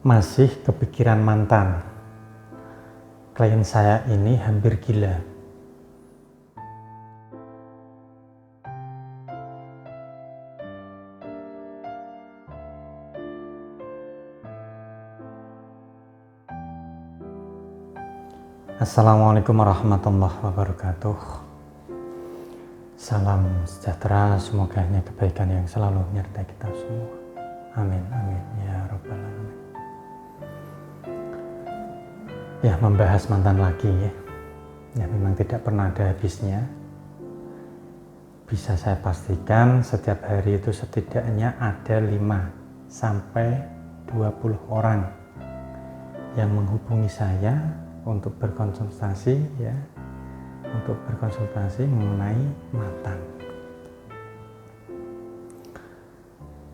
Masih kepikiran mantan. Klien saya ini hampir gila. Assalamualaikum warahmatullahi wabarakatuh. Salam sejahtera, semoga hanya kebaikan yang selalu menyertai kita semua. Amin, amin, ya rabbal alamin. Ya, membahas mantan lagi ya memang tidak pernah ada habisnya. Bisa saya pastikan setiap hari itu setidaknya ada 5 sampai 20 orang yang menghubungi saya untuk berkonsultasi mengenai mantan.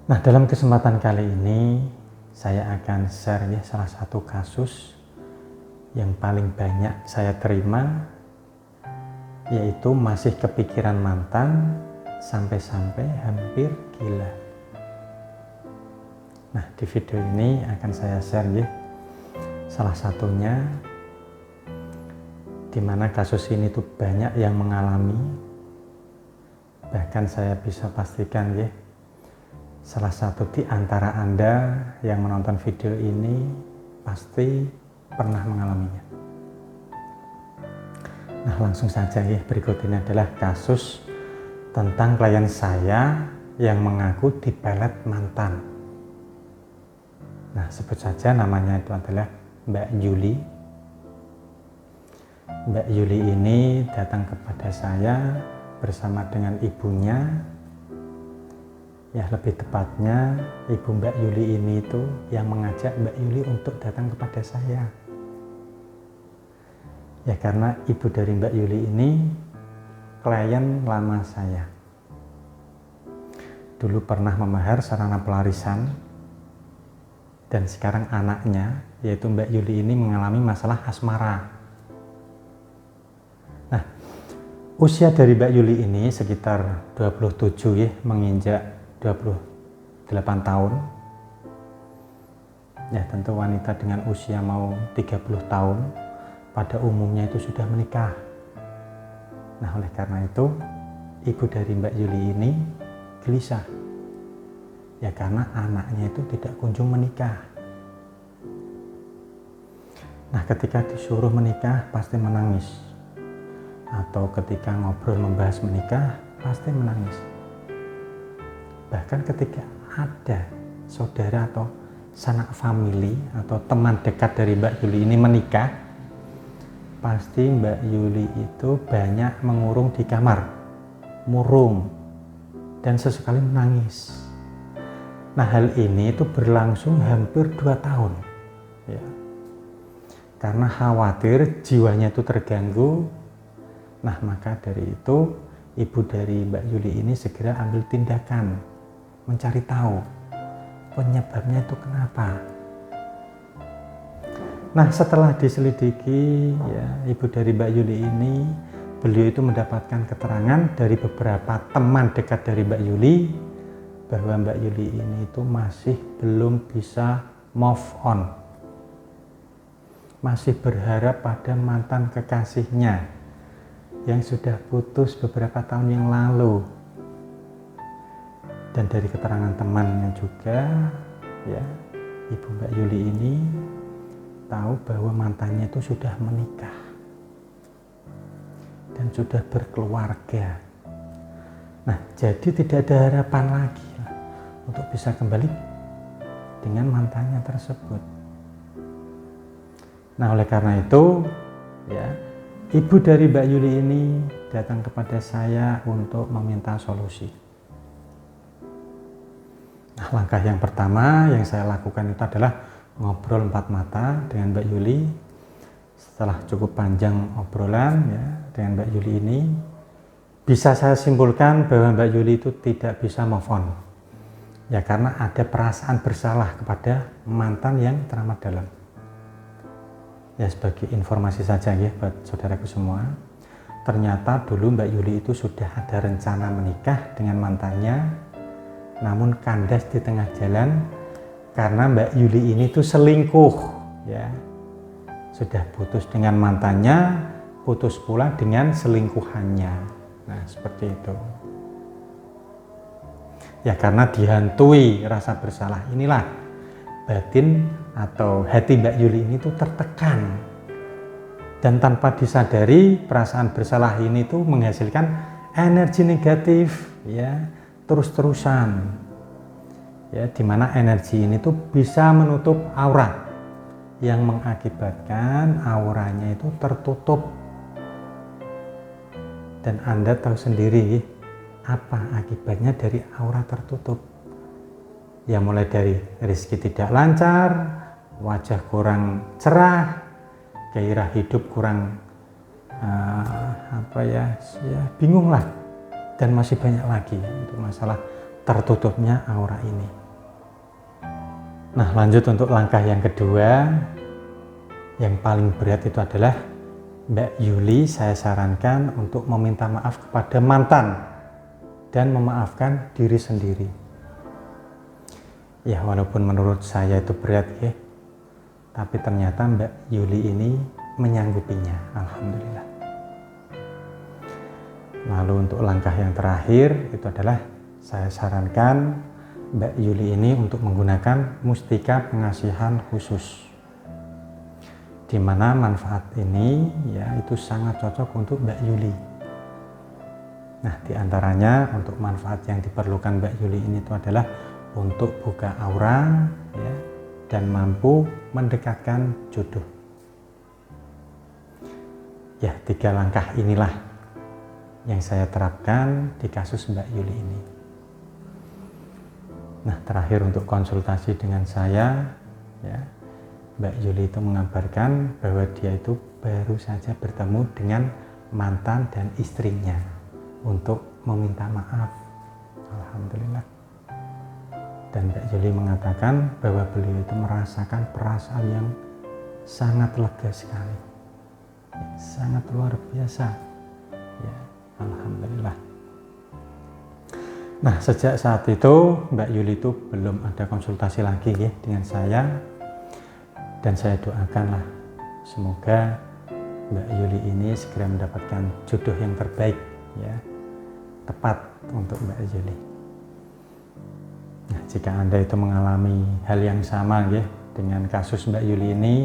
Nah, dalam kesempatan kali ini saya akan share salah satu kasus yang paling banyak saya terima, yaitu masih kepikiran mantan sampai-sampai hampir gila. Nah, di video ini akan saya share salah satunya, di mana kasus ini tuh banyak yang mengalami. Bahkan saya bisa pastikan salah satu di antara Anda yang menonton video ini pasti pernah mengalaminya. Nah, langsung saja berikut ini adalah kasus tentang klien saya yang mengaku dipelet mantan. Nah, sebut saja namanya itu adalah Mbak Yuli. Mbak Yuli ini datang kepada saya bersama dengan ibunya. Ya, lebih tepatnya ibu Mbak Yuli ini itu yang mengajak Mbak Yuli untuk datang kepada saya. Ya, karena ibu dari Mbak Yuli ini klien lama saya. Dulu pernah memahar sarana pelarisan, dan sekarang anaknya, yaitu Mbak Yuli ini mengalami masalah asmara. Nah, usia dari Mbak Yuli ini sekitar 27 menginjak 28 tahun. Ya, tentu wanita dengan usia mau 30 tahun pada umumnya itu sudah menikah. Nah, oleh karena itu ibu dari Mbak Yuli ini gelisah. Ya, karena anaknya itu tidak kunjung menikah. Nah, ketika disuruh menikah pasti menangis. Atau ketika ngobrol membahas menikah pasti menangis. Bahkan ketika ada saudara atau sanak famili atau teman dekat dari Mbak Yuli ini menikah, pasti Mbak Yuli itu banyak mengurung di kamar, murung, dan sesekali menangis. Nah, hal ini itu berlangsung hampir 2 tahun. Ya. Karena khawatir jiwanya itu terganggu. Nah, maka dari itu ibu dari Mbak Yuli ini segera ambil tindakan, mencari tahu penyebabnya itu kenapa. Nah, setelah diselidiki ibu dari Mbak Yuli ini, beliau itu mendapatkan keterangan dari beberapa teman dekat dari Mbak Yuli bahwa Mbak Yuli ini itu masih belum bisa move on, masih berharap pada mantan kekasihnya yang sudah putus beberapa tahun yang lalu. Dan dari keterangan temannya juga, ibu Mbak Yuli ini tahu bahwa mantannya itu sudah menikah dan sudah berkeluarga. Nah, jadi tidak ada harapan lagi untuk bisa kembali dengan mantannya tersebut. Nah, oleh karena itu ibu dari Mbak Yuli ini datang kepada saya untuk meminta solusi. Nah, langkah yang pertama yang saya lakukan itu adalah ngobrol 4 mata dengan Mbak Yuli. Setelah cukup panjang obrolan dengan Mbak Yuli ini, bisa saya simpulkan bahwa Mbak Yuli itu tidak bisa move on. Ya, karena ada perasaan bersalah kepada mantan yang teramat dalam. Ya, sebagai informasi saja buat saudaraku semua, ternyata dulu Mbak Yuli itu sudah ada rencana menikah dengan mantannya, namun kandas di tengah jalan karena Mbak Yuli ini tuh selingkuh, ya. Sudah putus dengan mantannya, putus pula dengan selingkuhannya. Nah, seperti itu. Ya, karena dihantui rasa bersalah inilah batin atau hati Mbak Yuli ini tuh tertekan. Dan tanpa disadari perasaan bersalah ini tuh menghasilkan energi negatif, ya, terus-terusan. Ya, di mana energi ini tuh bisa menutup aura yang mengakibatkan auranya itu tertutup. Dan Anda tahu sendiri apa akibatnya dari aura tertutup. Ya, mulai dari rezeki tidak lancar, wajah kurang cerah, gairah hidup kurang bingung lah, dan masih banyak lagi untuk masalah tertutupnya aura ini. Nah, lanjut untuk langkah yang kedua, yang paling berat itu adalah Mbak Yuli saya sarankan untuk meminta maaf kepada mantan dan memaafkan diri sendiri. Ya, walaupun menurut saya itu berat ya, tapi ternyata Mbak Yuli ini menyanggupinya, alhamdulillah. Lalu untuk langkah yang terakhir itu adalah saya sarankan Mbak Yuli ini untuk menggunakan mustika pengasihan khusus, di mana manfaat ini ya itu sangat cocok untuk Mbak Yuli. Nah, diantaranya untuk manfaat yang diperlukan Mbak Yuli ini itu adalah untuk buka aura, ya, dan mampu mendekatkan jodoh. Ya, 3 langkah inilah yang saya terapkan di kasus Mbak Yuli ini. Nah, terakhir untuk konsultasi dengan saya, ya, Mbak Yuli itu mengabarkan bahwa dia itu baru saja bertemu dengan mantan dan istrinya untuk meminta maaf. Alhamdulillah. Dan Mbak Yuli mengatakan bahwa beliau itu merasakan perasaan yang sangat lega sekali, ya, sangat luar biasa. Ya, alhamdulillah. Nah, sejak saat itu Mbak Yuli itu belum ada konsultasi lagi ya dengan saya, dan saya doakanlah semoga Mbak Yuli ini segera mendapatkan jodoh yang terbaik, ya, tepat untuk Mbak Yuli. Nah, jika Anda itu mengalami hal yang sama ya dengan kasus Mbak Yuli ini,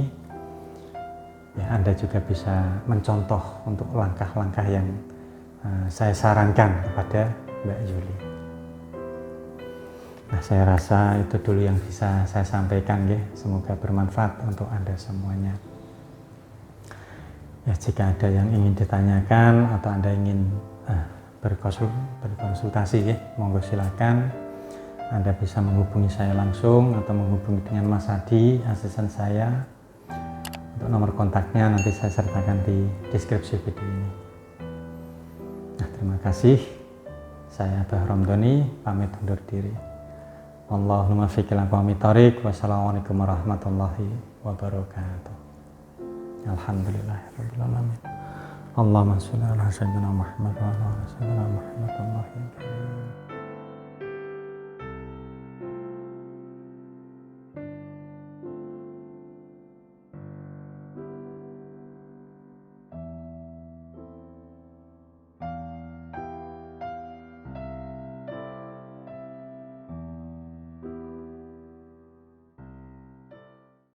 ya, Anda juga bisa mencontoh untuk langkah-langkah yang saya sarankan kepada Mbak Yuli. Nah, saya rasa itu dulu yang bisa saya sampaikan ya. Semoga bermanfaat untuk Anda semuanya. Ya, jika ada yang ingin ditanyakan atau Anda ingin berkonsultasi ya, monggo silakan. Anda bisa menghubungi saya langsung atau menghubungi dengan Mas Adi, asisten saya. Untuk nomor kontaknya nanti saya sertakan di deskripsi video ini. Nah, terima kasih. Saya Abah Romdoni, pamit undur diri. Allahumma fiqil aqwamit thoriq. Wassalamualaikum warahmatullahi wabarakatuh. Alhamdulillahirabbil alamin. Allahumma shalli ala sayyidina Muhammad wa ala ali sayyidina Muhammad.